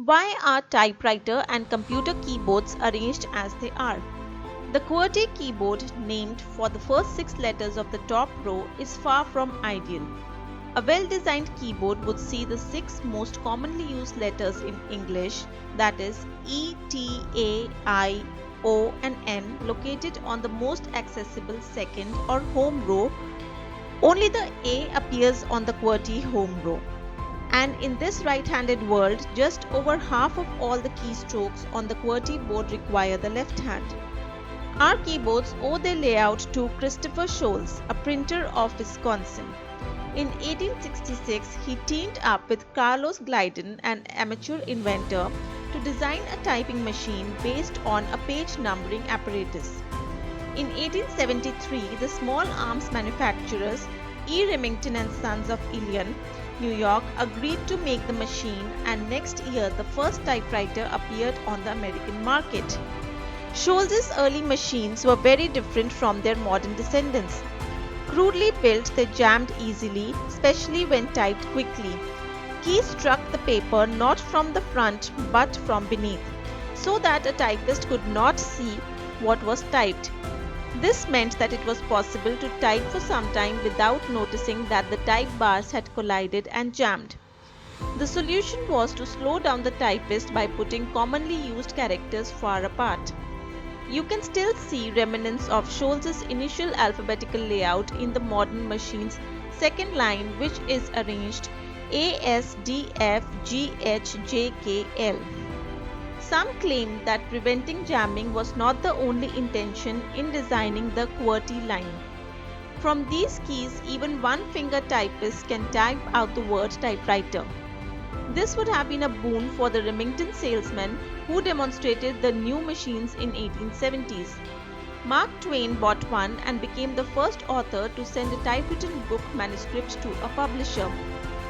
Why are typewriter and computer keyboards arranged as they are? The QWERTY keyboard, named for the first 6 letters of the top row, is far from ideal. A well-designed keyboard would see the 6 most commonly used letters in English, that is E, T, A, I, O and N, located on the most accessible second or home row. Only the A appears on the QWERTY home row. And in this right-handed world, just over half of all the keystrokes on the QWERTY board require the left hand. Our keyboards owe their layout to Christopher Sholes, a printer of Wisconsin. In 1866, he teamed up with Carlos Ghidin, an amateur inventor, to design a typing machine based on a page numbering apparatus. In 1873, the small arms manufacturers E. Remington and Sons of Ilion, New York, agreed to make the machine, and next year the first typewriter appeared on the American market. Sholes' early machines were very different from their modern descendants. Crudely built, they jammed easily, especially when typed quickly. Keys struck the paper not from the front but from beneath, so that a typist could not see what was typed. This meant that it was possible to type for some time without noticing that the type bars had collided and jammed. The solution was to slow down the typist by putting commonly used characters far apart. You can still see remnants of Sholes' initial alphabetical layout in the modern machine's second line, which is arranged A, S, D, F, G, H, J, K, L. Some claim that preventing jamming was not the only intention in designing the QWERTY line. From these keys, even one-finger typists can type out the word typewriter. This would have been a boon for the Remington salesman who demonstrated the new machines in 1870s. Mark Twain bought one and became the first author to send a typewritten book manuscript to a publisher.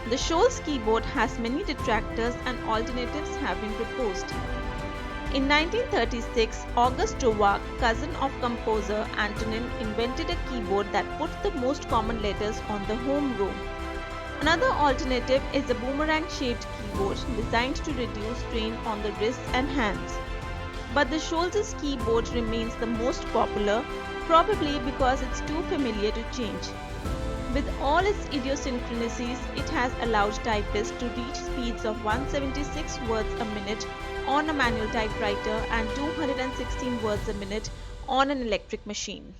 The Sholes keyboard has many detractors and alternatives have been proposed. In 1936, Auguste Dvorak, cousin of composer Antonin, invented a keyboard that put the most common letters on the home row. Another alternative is a boomerang-shaped keyboard designed to reduce strain on the wrists and hands. But the Sholes' keyboard remains the most popular, probably because it's too familiar to change. With all its idiosyncrasies, it has allowed typists to reach speeds of 176 words a minute on a manual typewriter and 216 words a minute on an electric machine.